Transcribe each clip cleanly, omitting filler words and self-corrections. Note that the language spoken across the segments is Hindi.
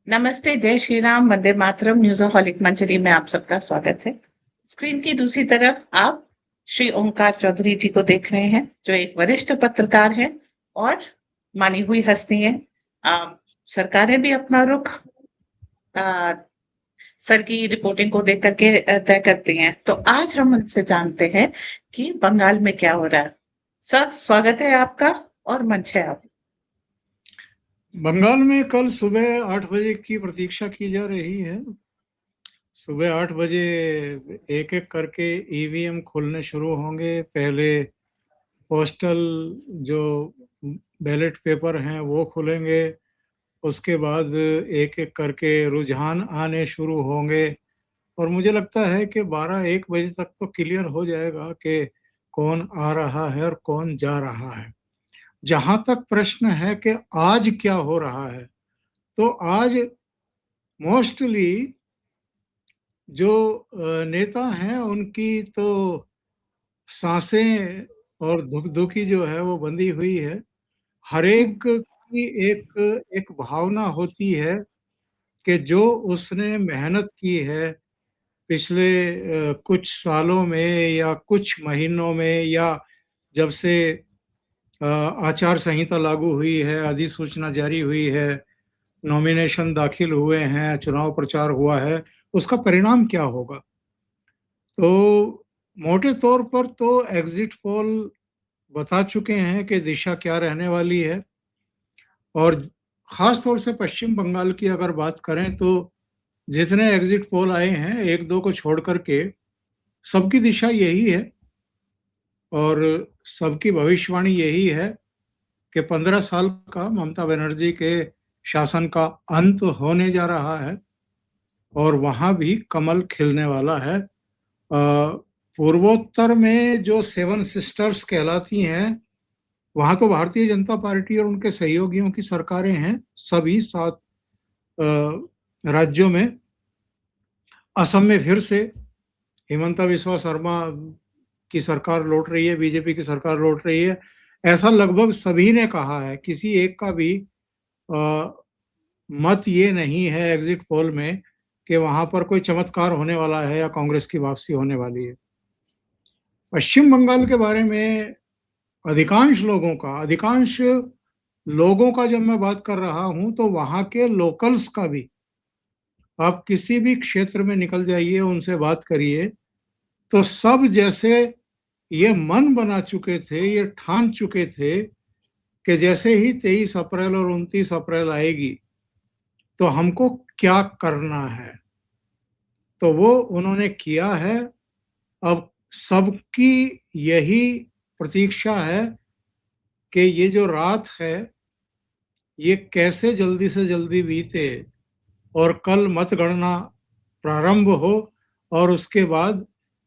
नमस्ते, जय श्री राम, वंदे मातरम। न्यूज़हॉलिक मंचरी में आप सबका स्वागत है। स्क्रीन की दूसरी तरफ आप श्री ओंकार चौधरी जी को देख रहे हैं, जो एक वरिष्ठ पत्रकार है और मानी हुई हस्ती है। सरकारें भी अपना रुख आ, सर की रिपोर्टिंग को देख करके तय करती हैं। तो आज हम उनसे जानते हैं कि बंगाल में क्या हो रहा है। सर, स्वागत है आपका और मंच है आप। बंगाल में कल सुबह 8 बजे की प्रतीक्षा की जा रही है। सुबह 8 बजे एक एक करके ईवीएम खुलने शुरू होंगे। पहले पोस्टल जो बैलेट पेपर हैं वो खुलेंगे, उसके बाद एक एक करके रुझान आने शुरू होंगे और मुझे लगता है कि 12-1 बजे तक तो क्लियर हो जाएगा कि कौन आ रहा है और कौन जा रहा है। जहां तक प्रश्न है कि आज क्या हो रहा है, तो आज मोस्टली जो नेता हैं उनकी तो सांसें और धुक-धुकी जो है वो बंधी हुई है। हर एक की एक एक भावना होती है कि जो उसने मेहनत की है पिछले कुछ सालों में या कुछ महीनों में, या जब से आचार संहिता लागू हुई है, अधिसूचना जारी हुई है, नॉमिनेशन दाखिल हुए हैं, चुनाव प्रचार हुआ है, उसका परिणाम क्या होगा। तो मोटे तौर पर तो एग्जिट पोल बता चुके हैं कि दिशा क्या रहने वाली है। और खास तौर से पश्चिम बंगाल की अगर बात करें तो जितने एग्जिट पोल आए हैं, एक दो को छोड़ करके सबकी दिशा यही है और सबकी भविष्यवाणी यही है कि 15 साल का ममता बनर्जी के शासन का अंत होने जा रहा है और वहां भी कमल खिलने वाला है। पूर्वोत्तर में जो सेवन सिस्टर्स कहलाती हैं, वहां तो भारतीय जनता पार्टी और उनके सहयोगियों की सरकारें हैं सभी 7 राज्यों में। असम में फिर से हिमंता बिस्वा शर्मा की सरकार लौट रही है, बीजेपी की सरकार लौट रही है। ऐसा लगभग सभी ने कहा है, किसी एक का भी मत ये नहीं है एग्जिट पोल में कि वहां पर कोई चमत्कार होने वाला है या कांग्रेस की वापसी होने वाली है। पश्चिम बंगाल के बारे में अधिकांश लोगों का जब मैं बात कर रहा हूं तो वहां के लोकल्स का भी, आप किसी भी क्षेत्र में निकल जाइए, उनसे बात करिए, तो सब जैसे ये मन बना चुके थे, ये ठान चुके थे कि जैसे ही 23 अप्रैल और 29 अप्रैल आएगी तो हमको क्या करना है। तो वो उन्होंने किया है। अब सबकी यही प्रतीक्षा है कि ये जो रात है ये कैसे जल्दी से जल्दी बीते और कल मतगणना प्रारंभ हो और उसके बाद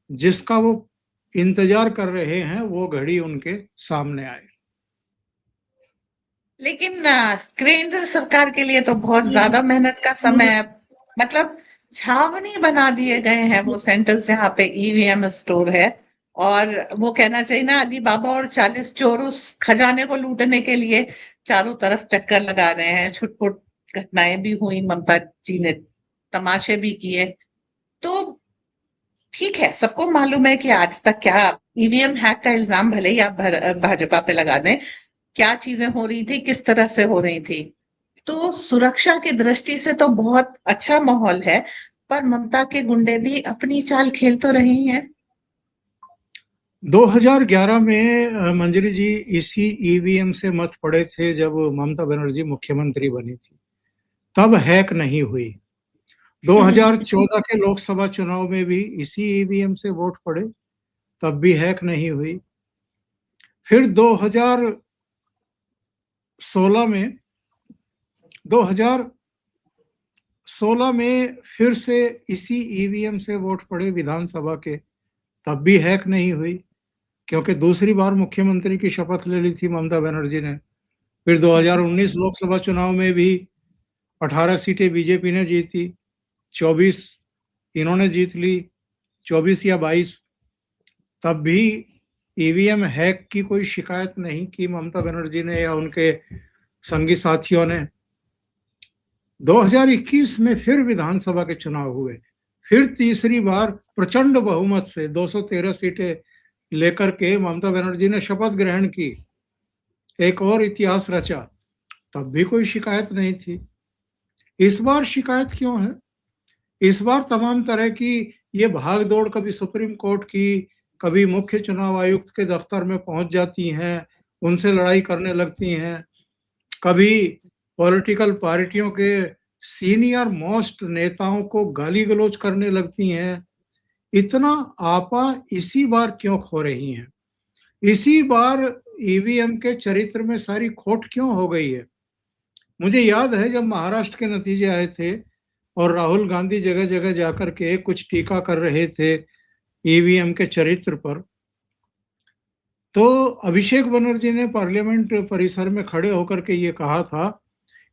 जिसका वो इंतजार कर रहे हैं वो घड़ी उनके सामने आए। लेकिन केंद्र सरकार के लिए तो बहुत ज्यादा मेहनत का समय है। मतलब छावनी बना दिए गए हैं वो सेंटर्स जहाँ पे ईवीएम स्टोर है। और वो कहना चाहिए ना, अली बाबा और 40 चोर उस खजाने को लूटने के लिए चारों तरफ चक्कर लगा रहे हैं। छुटपुट घटनाएं भी हुई, ममता जी ने तमाशे भी किए। तो ठीक है, सबको मालूम है कि आज तक क्या ईवीएम हैक का इल्जाम भले ही आप भाजपा पे लगा दें, क्या चीजें हो रही थी, किस तरह से हो रही थी। तो सुरक्षा की दृष्टि से तो बहुत अच्छा माहौल है, पर ममता के गुंडे भी अपनी चाल खेल तो रही हैं। 2011 में मंजरी जी इसी ईवीएम से मत पड़े थे जब ममता बनर्जी मुख्यमंत्री बनी थी, तब हैक नहीं हुई। 2014 के लोकसभा चुनाव में भी इसी ईवीएम से वोट पड़े, तब भी हैक नहीं हुई। फिर 2016 में 2016 में फिर से इसी ईवीएम से वोट पड़े विधानसभा के, तब भी हैक नहीं हुई क्योंकि दूसरी बार मुख्यमंत्री की शपथ ले ली थी ममता बनर्जी ने। फिर 2019 लोकसभा चुनाव में भी 18 सीटें बीजेपी ने जीती, 24 इन्होंने जीत ली, 24 या 22, तब भी ईवीएम हैक की कोई शिकायत नहीं की ममता बनर्जी ने या उनके संगी साथियों ने। 2021 में फिर विधानसभा के चुनाव हुए, फिर तीसरी बार प्रचंड बहुमत से 213 सीटें लेकर के ममता बनर्जी ने शपथ ग्रहण की, एक और इतिहास रचा। तब भी कोई शिकायत नहीं थी। इस बार शिकायत क्यों है? इस बार तमाम तरह की ये भाग दौड़ कभी सुप्रीम कोर्ट की, कभी मुख्य चुनाव आयुक्त के दफ्तर में पहुंच जाती हैं, उनसे लड़ाई करने लगती हैं, कभी पॉलिटिकल पार्टियों के सीनियर मोस्ट नेताओं को गाली गलौज करने लगती हैं। इतना आपा इसी बार क्यों खो रही हैं? इसी बार ईवीएम के चरित्र में सारी खोट क्यों हो गई है? मुझे याद है जब महाराष्ट्र के नतीजे आए थे और राहुल गांधी जगह जगह जाकर के कुछ टीका कर रहे थे ईवीएम के चरित्र पर, तो अभिषेक बनर्जी ने पार्लियामेंट परिसर में खड़े होकर के ये कहा था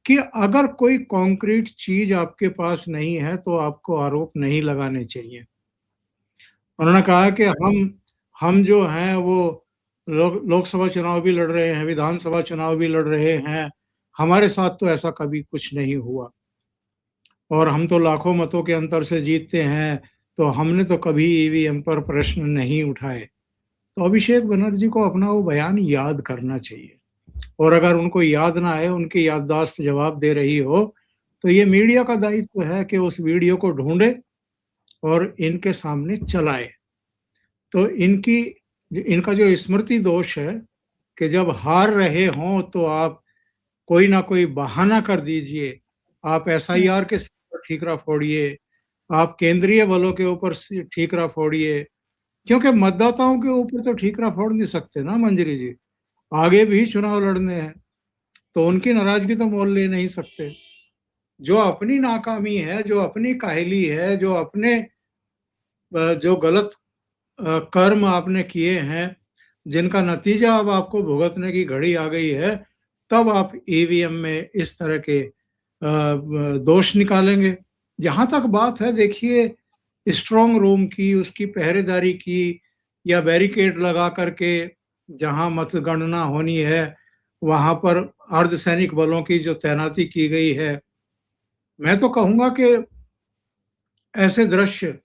कि अगर कोई कॉन्क्रीट चीज आपके पास नहीं है तो आपको आरोप नहीं लगाने चाहिए। उन्होंने कहा कि हम जो हैं वो लोकसभा चुनाव भी लड़ रहे हैं, विधानसभा चुनाव भी लड़ रहे हैं, हमारे साथ तो ऐसा कभी कुछ नहीं हुआ और हम तो लाखों मतों के अंतर से जीतते हैं, तो हमने तो कभी ईवीएम पर प्रश्न नहीं उठाए। तो अभिषेक बनर्जी को अपना वो बयान याद करना चाहिए और अगर उनको याद ना आए, उनकी याददाश्त जवाब दे रही हो, तो ये मीडिया का दायित्व है कि उस वीडियो को ढूंढे और इनके सामने चलाए। तो इनका जो स्मृति दोष है कि जब हार रहे हों तो आप कोई ना कोई बहाना कर दीजिए, आप एसआईआर के सिर पर ठीकरा फोड़िए, आप केंद्रीय बलों के ऊपर ठीकरा फोड़िए, क्योंकि मतदाताओं के ऊपर तो ठीकरा फोड़ नहीं सकते ना मंजरी जी, आगे भी चुनाव लड़ने हैं, तो उनकी नाराजगी तो मोल ले नहीं सकते। जो अपनी नाकामी है, जो अपनी काहली है, जो गलत कर्म आपने किए हैं, जिनका नतीजा अब आपको भुगतने की घड़ी आ गई है, तब आप ईवीएम में इस तरह के दोष निकालेंगे। जहां तक बात है, देखिए स्ट्रांग रूम की, उसकी पहरेदारी की या बैरिकेड लगा करके जहां मतगणना होनी है वहां पर अर्धसैनिक बलों की जो तैनाती की गई है, मैं तो कहूंगा कि ऐसे दृश्य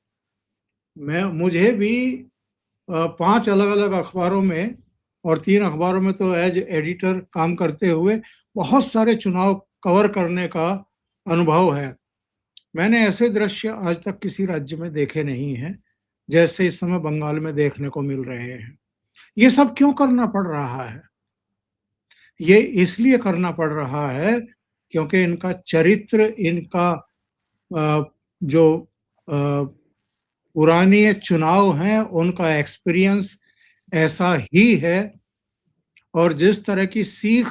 मुझे भी 5 अलग-अलग अखबारों में और 3 अखबारों में तो एज एडिटर काम करते हुए बहुत सारे चुनाव कवर करने का अनुभव है। मैंने ऐसे दृश्य आज तक किसी राज्य में देखे नहीं हैं, जैसे इस समय बंगाल में देखने को मिल रहे हैं। ये सब क्यों करना पड़ रहा है? ये इसलिए करना पड़ रहा है क्योंकि इनका चरित्र, इनका जो पुराने चुनाव हैं, उनका एक्सपीरियंस ऐसा ही है और जिस तरह की सीख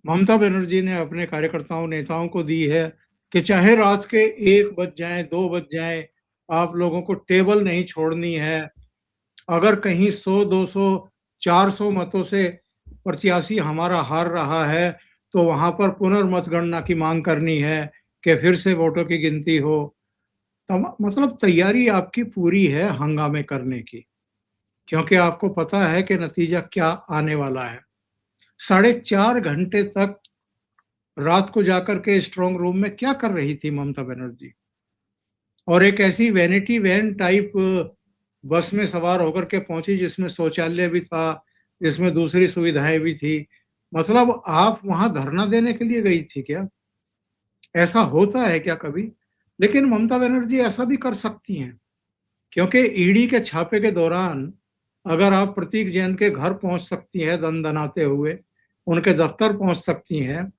ममता बनर्जी ने अपने कार्यकर्ताओं, नेताओं को दी है कि चाहे रात के 1 बज जाएं, 2 बज जाएं, आप लोगों को टेबल नहीं छोड़नी है। अगर कहीं 100, 200, 400 मतों से प्रत्याशी हमारा हार रहा है, तो वहां पर पुनर्मतगणना की मांग करनी है कि फिर से वोटों की गिनती हो। मतलब तैयारी आपकी पूरी है हंगामे करने की, क्योंकि आपको पता है कि नतीजा क्या आने वाला है। 4.5 घंटे तक रात को जाकर के स्ट्रांग रूम में क्या कर रही थी ममता बनर्जी? और एक ऐसी वैनिटी वैन टाइप बस में सवार होकर के पहुंची जिसमें शौचालय भी था, जिसमें दूसरी सुविधाएं भी थी। मतलब आप वहां धरना देने के लिए गई थी क्या? ऐसा होता है क्या कभी? लेकिन ममता बनर्जी ऐसा भी कर सकती हैं, क्योंकि ईडी के छापे के दौरान अगर आप प्रतीक जैन के घर पहुंच सकती हैं दनदनाते हुए, उनके दफ्तर पहुंच सकती हैं,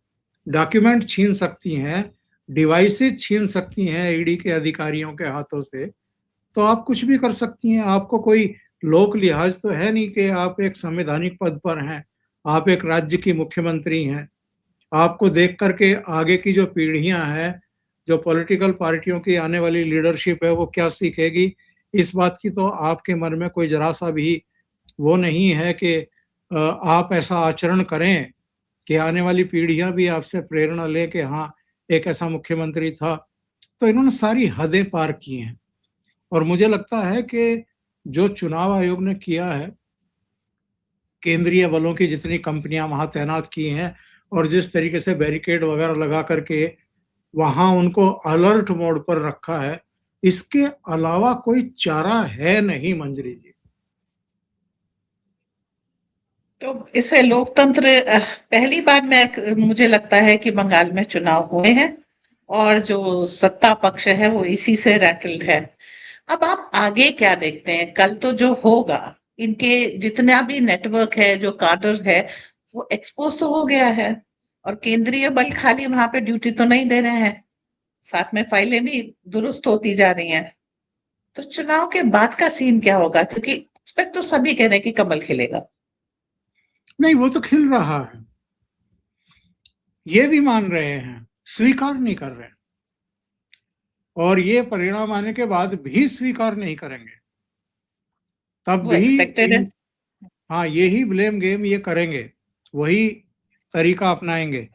डॉक्यूमेंट छीन सकती हैं, डिवाइसेज छीन सकती हैं ईडी के अधिकारियों के हाथों से, तो आप कुछ भी कर सकती हैं। आपको कोई लोक लिहाज तो है नहीं कि आप एक संवैधानिक पद पर हैं, आप एक राज्य की मुख्यमंत्री हैं। आपको देख करके आगे की जो पीढ़ियां हैं, जो पॉलिटिकल पार्टियों की आने वाली लीडरशिप है, वो क्या सीखेगी, इस बात की तो आपके मन में कोई जरा सा भी वो नहीं है कि आप ऐसा आचरण करें कि आने वाली पीढ़ियां भी आपसे प्रेरणा लें कि हाँ, एक ऐसा मुख्यमंत्री था। तो इन्होंने सारी हदें पार की हैं और मुझे लगता है कि जो चुनाव आयोग ने किया है, केंद्रीय बलों की जितनी कंपनियां वहां तैनात की हैं, और जिस तरीके से बैरिकेड वगैरह लगा करके वहां उनको अलर्ट मोड पर रखा है, इसके अलावा कोई चारा है नहीं मंजरी जी। तो इसे लोकतंत्र पहली बार मुझे लगता है कि बंगाल में चुनाव हुए हैं और जो सत्ता पक्ष है वो इसी से रैटल्ड है। अब आप आगे क्या देखते हैं? कल तो जो होगा, इनके जितना भी नेटवर्क है, जो काडर है, वो एक्सपोज तो हो गया है और केंद्रीय बल खाली वहां पे ड्यूटी तो नहीं दे रहे हैं, साथ में फाइलें भी दुरुस्त होती जा रही हैं। तो चुनाव के बाद का सीन क्या होगा? क्योंकि एक्सपेक्ट तो सभी कह रहे हैं कि कमल खिलेगा। नहीं, वो तो खिल रहा है, ये भी मान रहे हैं, स्वीकार नहीं कर रहे, और ये परिणाम आने के बाद भी स्वीकार नहीं करेंगे, तब वो भी एक्सपेक्टेड है। हाँ, यही ब्लेम गेम ये करेंगे, वही तरीका अपनाएंगे।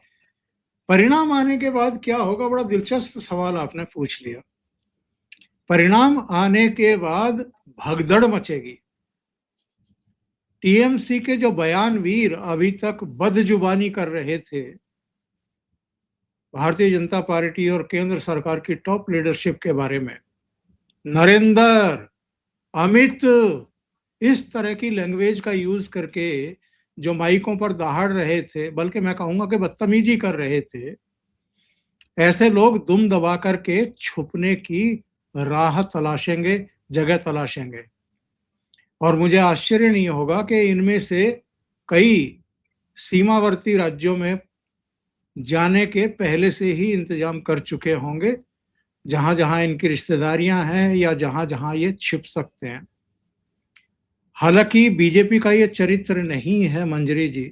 परिणाम आने के बाद क्या होगा? बड़ा दिलचस्प सवाल आपने पूछ लिया। परिणाम आने के बाद भगदड़ मचेगी। टीएमसी के जो बयानवीर अभी तक बदजुबानी कर रहे थे भारतीय जनता पार्टी और केंद्र सरकार की टॉप लीडरशिप के बारे में, नरेंद्र, अमित, इस तरह की लैंग्वेज का यूज करके जो माइकों पर दहाड़ रहे थे, बल्कि मैं कहूंगा कि बदतमीजी कर रहे थे, ऐसे लोग दुम दबा करके छुपने की राह तलाशेंगे, जगह तलाशेंगे। और मुझे आश्चर्य नहीं होगा कि इनमें से कई सीमावर्ती राज्यों में जाने के पहले से ही इंतजाम कर चुके होंगे, जहां जहां इनकी रिश्तेदारियां हैं या जहां जहां ये छिप सकते हैं। हालांकि बीजेपी का ये चरित्र नहीं है मंजरी जी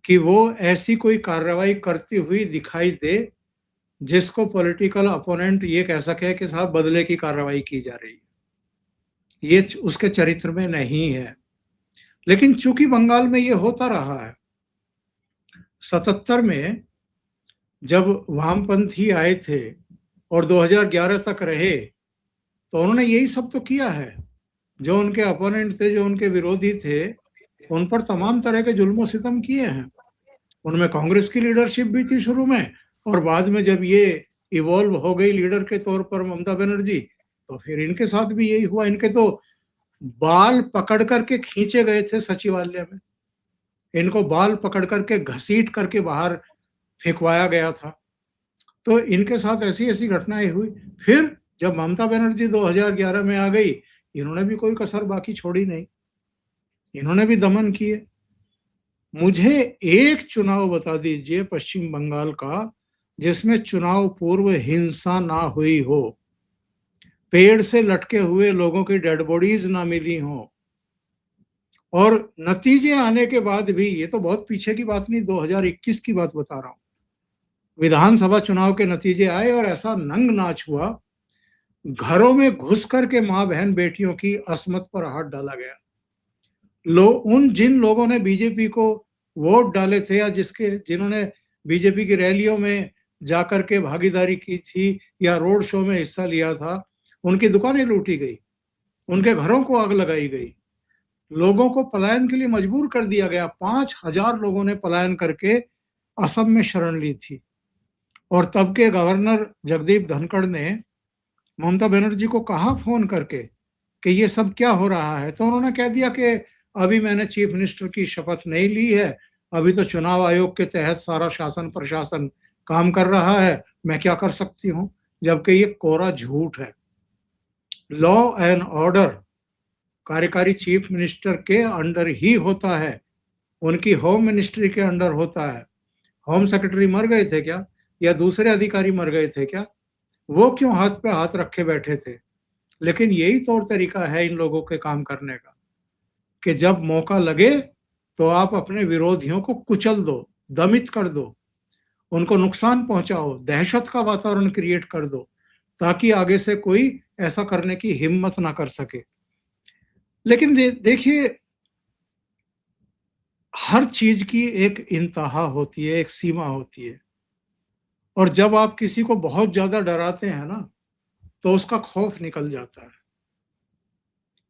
कि वो ऐसी कोई कार्रवाई करती हुई दिखाई दे जिसको पॉलिटिकल अपोनेंट ये कह सके कि साहब बदले की कार्रवाई की जा रही है, ये उसके चरित्र में नहीं है। लेकिन चूंकि बंगाल में ये होता रहा है, 77 में जब वामपंथी आए थे और 2011 तक रहे, तो उन्होंने यही सब तो किया है। जो उनके अपोनेंट थे, जो उनके विरोधी थे, उन पर तमाम तरह के जुल्म सितम किए हैं। उनमें कांग्रेस की लीडरशिप भी थी शुरू में, और बाद में जब ये इवॉल्व हो गई लीडर के तौर पर ममता बनर्जी, तो फिर इनके साथ भी यही हुआ। इनके तो बाल पकड़ करके खींचे गए थे सचिवालय में, इनको बाल पकड़ करके घसीट करके बाहर फेंकवाया गया था। तो इनके साथ ऐसी ऐसी घटनाएं हुई। फिर जब ममता बनर्जी 2011 में आ गई, इन्होंने भी कोई कसर बाकी छोड़ी नहीं, इन्होंने भी दमन किए। मुझे एक चुनाव बता दीजिए पश्चिम बंगाल का जिसमें चुनाव पूर्व हिंसा ना हुई हो, पेड़ से लटके हुए लोगों की डेड बॉडीज ना मिली हो, और नतीजे आने के बाद भी, ये तो बहुत पीछे की बात नहीं, 2021 की बात बता रहा हूं, विधानसभा चुनाव के नतीजे आए और ऐसा नंग नाच हुआ, घरों में घुस करके मां बहन बेटियों की अस्मत पर हाथ डाला गया। जिन लोगों ने बीजेपी को वोट डाले थे या जिन्होंने बीजेपी की रैलियों में जाकर के भागीदारी की थी या रोड शो में हिस्सा लिया था, उनकी दुकानें लूटी गई, उनके घरों को आग लगाई गई, लोगों को पलायन के लिए मजबूर कर दिया गया। 5,000 लोगों ने पलायन करके असम में शरण ली थी। और तब के गवर्नर जगदीप धनखड़ ने ममता बनर्जी को कहा फोन करके कि ये सब क्या हो रहा है, तो उन्होंने कह दिया कि अभी मैंने चीफ मिनिस्टर की शपथ नहीं ली है, अभी तो चुनाव आयोग के तहत सारा शासन प्रशासन काम कर रहा है, मैं क्या कर सकती हूँ। जबकि ये कोरा झूठ है। लॉ एंड ऑर्डर कार्यकारी चीफ मिनिस्टर के अंडर ही होता है, उनकी होम मिनिस्ट्री के अंडर होता है। होम सेक्रेटरी मर गए थे क्या, या दूसरे अधिकारी मर गए थे क्या? वो क्यों हाथ पे हाथ रखे बैठे थे? लेकिन यही तौर तरीका है इन लोगों के काम करने का कि जब मौका लगे तो आप अपने विरोधियों को कुचल दो, दमित कर दो, उनको नुकसान पहुंचाओ, दहशत का वातावरण क्रिएट कर दो, ताकि आगे से कोई ऐसा करने की हिम्मत ना कर सके। लेकिन देखिए, हर चीज की एक इंतहा होती है, एक सीमा होती है, और जब आप किसी को बहुत ज्यादा डराते हैं ना, तो उसका खौफ निकल जाता है।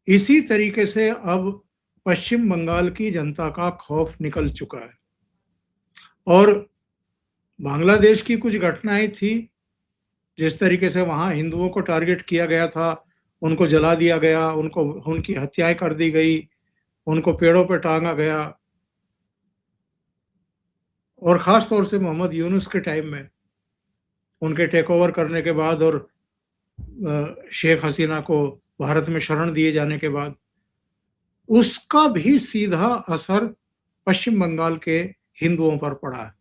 इसी तरीके से अब पश्चिम बंगाल की जनता का खौफ निकल चुका है। और बांग्लादेश की कुछ घटनाएं थी, जिस तरीके से वहां हिंदुओं को टारगेट किया गया था, उनको जला दिया गया, उनको उनकी हत्याएं कर दी गई, उनको पेड़ों पर टांगा गया। और ख़ास तौर से मोहम्मद यूनुस के टाइम में उनके टेक ओवर करने के बाद और शेख हसीना को भारत में शरण दिए जाने के बाद उसका भी सीधा असर पश्चिम बंगाल के हिंदुओं पर पड़ा है।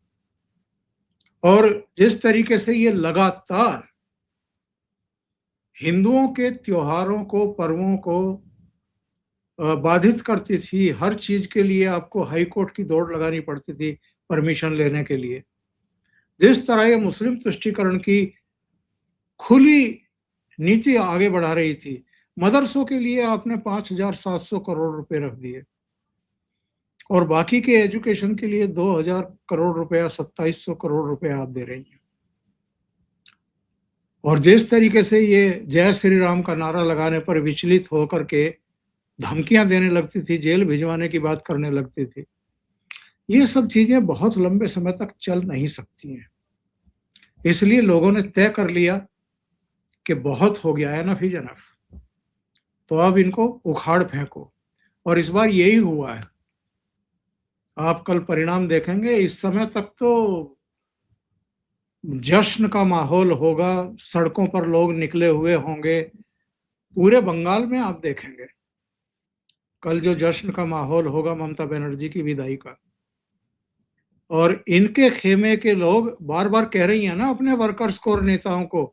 और जिस तरीके से ये लगातार हिंदुओं के त्योहारों को, पर्वों को बाधित करती थी, हर चीज के लिए आपको हाई कोर्ट की दौड़ लगानी पड़ती थी परमिशन लेने के लिए। जिस तरह ये मुस्लिम तुष्टीकरण की खुली नीति आगे बढ़ा रही थी, मदरसों के लिए आपने 5,700 करोड़ रुपए रख दिए और बाकी के एजुकेशन के लिए 2,000 करोड़ रुपया, 2,700 करोड़ रुपए आप दे रही हैं। और जिस तरीके से ये जय श्री राम का नारा लगाने पर विचलित होकर के धमकियां देने लगती थी, जेल भिजवाने की बात करने लगती थी, ये सब चीजें बहुत लंबे समय तक चल नहीं सकती हैं। इसलिए लोगों ने तय कर लिया कि बहुत हो गया, एनफ इज एनफ, तो अब इनको उखाड़ फेंको। और इस बार यही हुआ है। आप कल परिणाम देखेंगे। इस समय तक तो जश्न का माहौल होगा, सड़कों पर लोग निकले हुए होंगे, पूरे बंगाल में आप देखेंगे कल जो जश्न का माहौल होगा ममता बनर्जी की विदाई का। और इनके खेमे के लोग बार बार कह रही हैं ना अपने वर्कर्स को और नेताओं को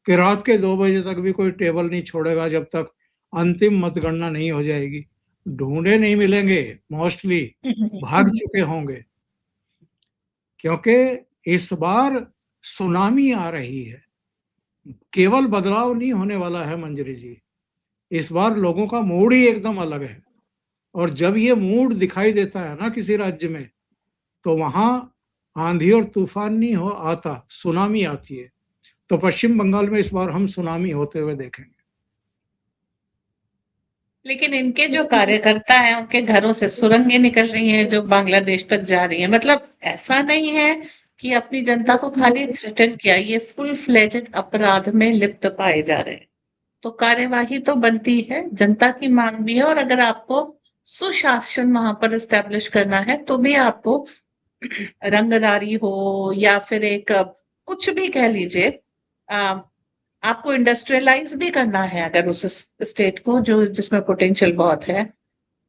कि रात के 2 बजे तक भी कोई टेबल नहीं छोड़ेगा जब तक अंतिम मतगणना नहीं हो जाएगी। ढूंढे नहीं मिलेंगे, मोस्टली भाग चुके होंगे, क्योंकि इस बार सुनामी आ रही है। केवल बदलाव नहीं होने वाला है मंजरी जी, इस बार लोगों का मूड ही एकदम अलग है। और जब ये मूड दिखाई देता है ना किसी राज्य में, तो वहां आंधी और तूफान नहीं हो आता, सुनामी आती है। तो पश्चिम बंगाल में इस बार हम सुनामी होते हुए देखेंगे। लेकिन इनके जो कार्यकर्ता हैं उनके घरों से सुरंगें निकल रही हैं जो बांग्लादेश तक जा रही हैं। मतलब ऐसा नहीं है कि अपनी जनता को खाली थ्रेटन किया, ये फुल फ्लेजेड अपराध में लिप्त पाए जा रहे हैं। तो कार्यवाही तो बनती है, जनता की मांग भी है। और अगर आपको सुशासन वहां पर एस्टेब्लिश करना है तो भी आपको रंगदारी हो या फिर एक कुछ भी कह लीजिए, आपको इंडस्ट्रियलाइज भी करना है अगर उस स्टेट को जो जिसमें पोटेंशियल बहुत है,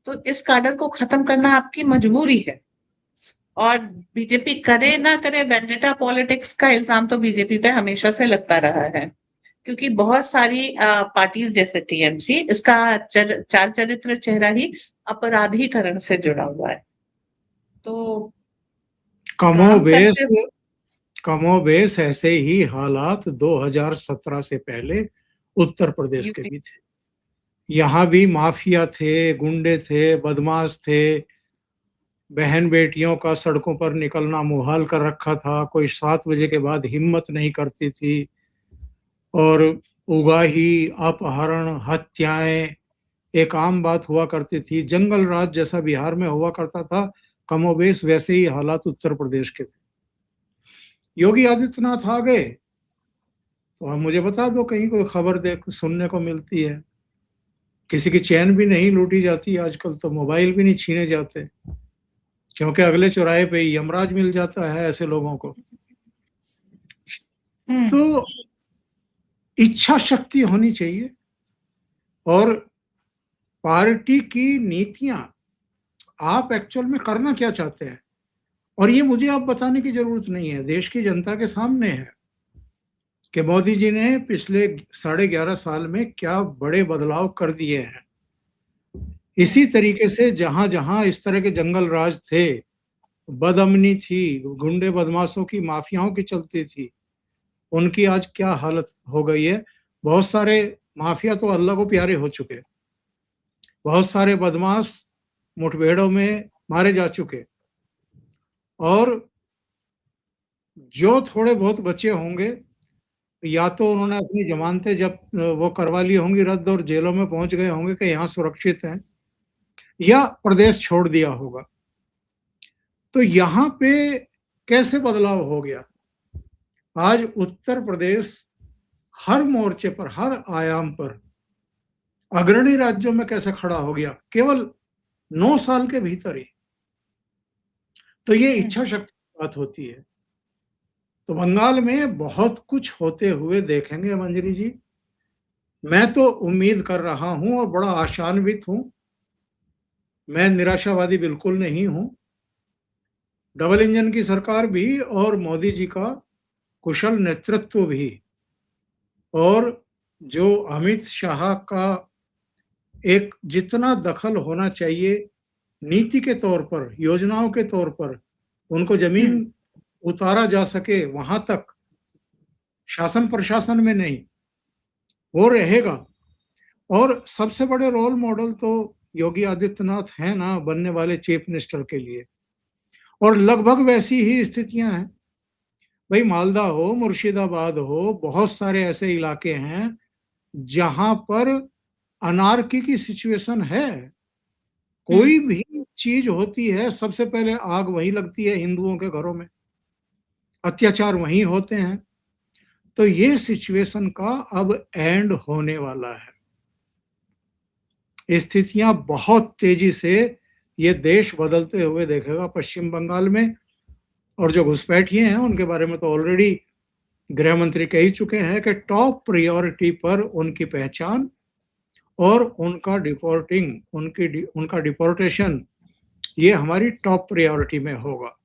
तो इस काडर को खत्म करना आपकी मजबूरी है। और बीजेपी करे ना करे, वेंडेटा पॉलिटिक्स का इल्जाम तो बीजेपी पे हमेशा से लगता रहा है, क्योंकि बहुत सारी पार्टीज जैसे टीएमसी, इसका चाल चरित्र चेहरा ही अपराधीकरण से जुड़ा हुआ है। तो कमोबेश ऐसे ही हालात 2017 से पहले उत्तर प्रदेश के भी थे। यहाँ भी माफिया थे, गुंडे थे, बदमाश थे, बहन बेटियों का सड़कों पर निकलना मुहाल कर रखा था। कोई 7 बजे के बाद हिम्मत नहीं करती थी। और उगाही, अपहरण, हत्याएं एक आम बात हुआ करती थी। जंगल राज जैसा बिहार में हुआ करता था, कमोबेश वैसे ही हालात उत्तर प्रदेश के थे। योगी आदित्यनाथ आ गए तो आप मुझे बता दो कहीं कोई खबर सुनने को मिलती है। किसी की चैन भी नहीं लूटी जाती आजकल, तो मोबाइल भी नहीं छीने जाते, क्योंकि अगले चौराहे पे यमराज मिल जाता है ऐसे लोगों को। तो इच्छा शक्ति होनी चाहिए और पार्टी की नीतियां, आप एक्चुअल में करना क्या चाहते हैं। और ये मुझे आप बताने की जरूरत नहीं है, देश की जनता के सामने है कि मोदी जी ने पिछले 11.5 साल में क्या बड़े बदलाव कर दिए हैं। इसी तरीके से जहां जहां इस तरह के जंगल राज थे, बदअमनी थी, गुंडे बदमाशों की, माफियाओं की चलती थी, उनकी आज क्या हालत हो गई है। बहुत सारे माफिया तो अल्लाह को प्यारे हो चुके, बहुत सारे बदमाश मुठभेड़ों में मारे जा चुके, और जो थोड़े बहुत बचे होंगे या तो उन्होंने अपनी जमानतें जब वो करवा ली होंगी रद्द और जेलों में पहुंच गए होंगे कि यहाँ सुरक्षित हैं, या प्रदेश छोड़ दिया होगा। तो यहाँ पे कैसे बदलाव हो गया। आज उत्तर प्रदेश हर मोर्चे पर, हर आयाम पर अग्रणी राज्यों में कैसे खड़ा हो गया, केवल 9 साल के भीतर ही। तो ये इच्छा शक्ति की बात होती है। तो बंगाल में बहुत कुछ होते हुए देखेंगे मंजरी जी। मैं तो उम्मीद कर रहा हूं और बड़ा आशान्वित हूं। मैं निराशावादी बिल्कुल नहीं हूं। डबल इंजन की सरकार भी और मोदी जी का कुशल नेतृत्व भी, और जो अमित शाह का एक जितना दखल होना चाहिए नीति के तौर पर, योजनाओं के तौर पर, उनको जमीन उतारा जा सके वहां तक, शासन प्रशासन में नहीं, वो रहेगा। और सबसे बड़े रोल मॉडल तो योगी आदित्यनाथ हैं ना बनने वाले चीफ मिनिस्टर के लिए। और लगभग वैसी ही स्थितियां हैं भाई। मालदा हो, मुर्शिदाबाद हो, बहुत सारे ऐसे इलाके हैं जहां पर अनार्की की सिचुएशन है। कोई भी चीज होती है सबसे पहले आग वहीं लगती है, हिंदुओं के घरों में अत्याचार वहीं होते हैं। तो ये सिचुएशन का अब एंड होने वाला है। स्थितियां बहुत तेजी से ये देश बदलते हुए देखेगा पश्चिम बंगाल में। और जो घुसपैठिए हैं उनके बारे में तो ऑलरेडी गृह मंत्री कह ही चुके हैं कि टॉप प्रायोरिटी पर उनकी पहचान और उनका डिपोर्टिंग, उनका डिपोर्टेशन, ये हमारी टॉप प्रायोरिटी में होगा।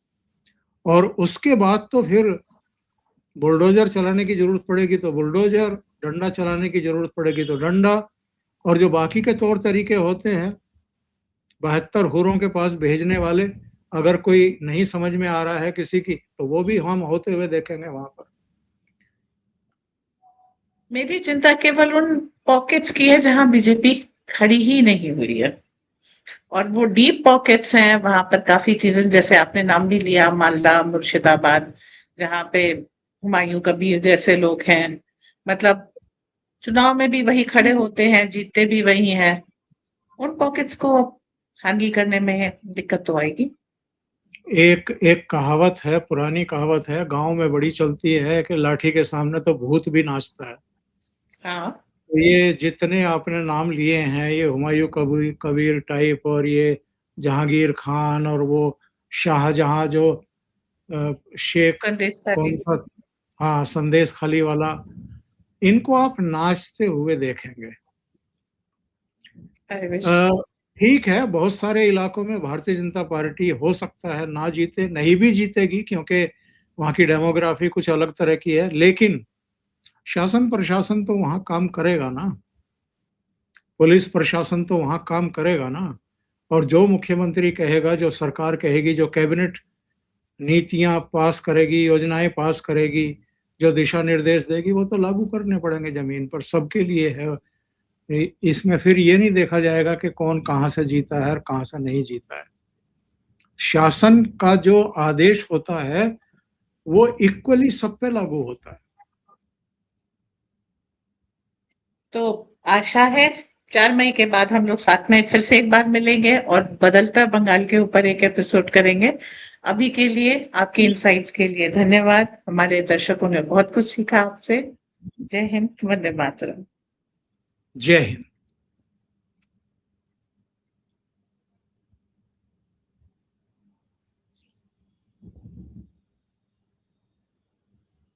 और उसके बाद तो फिर बुलडोजर चलाने की जरूरत पड़ेगी तो बुलडोजर, डंडा चलाने की जरूरत पड़ेगी तो डंडा। और जो बाकी के तौर तरीके होते हैं 72 हुरों के पास भेजने वाले, अगर कोई नहीं समझ में आ रहा है किसी की, तो वो भी हम होते हुए देखेंगे वहां पर। मेरी चिंता केवल उन पॉकेट्स की है जहां बीजेपी खड़ी ही नहीं हुई है, और वो डीप पॉकेट्स हैं। वहां पर काफी चीजें, जैसे आपने नाम भी लिया, मालदा, मुर्शिदाबाद, जहां पे हुमायूं कबीर जैसे लोग हैं। मतलब चुनाव में भी वही खड़े होते हैं, जीतते भी वही हैं। उन पॉकेट्स को हैंडल करने में दिक्कत तो आएगी। एक एक कहावत है, पुरानी कहावत है, गांव में बड़ी चलती है कि लाठी के सामने तो भूत भी नाचता है। हाँ, तो ये जितने आपने नाम लिए हैं, ये हुमायूं कबीर टाइप, और ये जहांगीर खान, और वो शाहजहां जो शेख संदेश था कौन कि सा, हाँ संदेश खाली वाला, इनको आप नाचते हुए देखेंगे। ठीक है, बहुत सारे इलाकों में भारतीय जनता पार्टी हो सकता है ना जीते, नहीं भी जीतेगी क्योंकि वहां की डेमोग्राफी कुछ अलग तरह की है, लेकिन शासन प्रशासन तो वहां काम करेगा ना, पुलिस प्रशासन तो वहां काम करेगा ना। और जो मुख्यमंत्री कहेगा, जो सरकार कहेगी, जो कैबिनेट नीतियां पास करेगी, योजनाएं पास करेगी, जो दिशा निर्देश देगी, वो तो लागू करने पड़ेंगे जमीन पर, सबके लिए है। इसमें फिर ये नहीं देखा जाएगा कि कौन कहां से जीता है और कहां से नहीं जीता है। शासन का जो आदेश होता है वो इक्वली सब पे लागू होता है। तो आशा है 4 मई के बाद हम लोग साथ में फिर से एक बार मिलेंगे और बदलता बंगाल के ऊपर एक एपिसोड करेंगे। अभी के लिए आपकी इनसाइट्स के लिए धन्यवाद। हमारे दर्शकों ने बहुत कुछ सीखा आपसे। जय हिंद, वंदे मातरम। जय हिंद।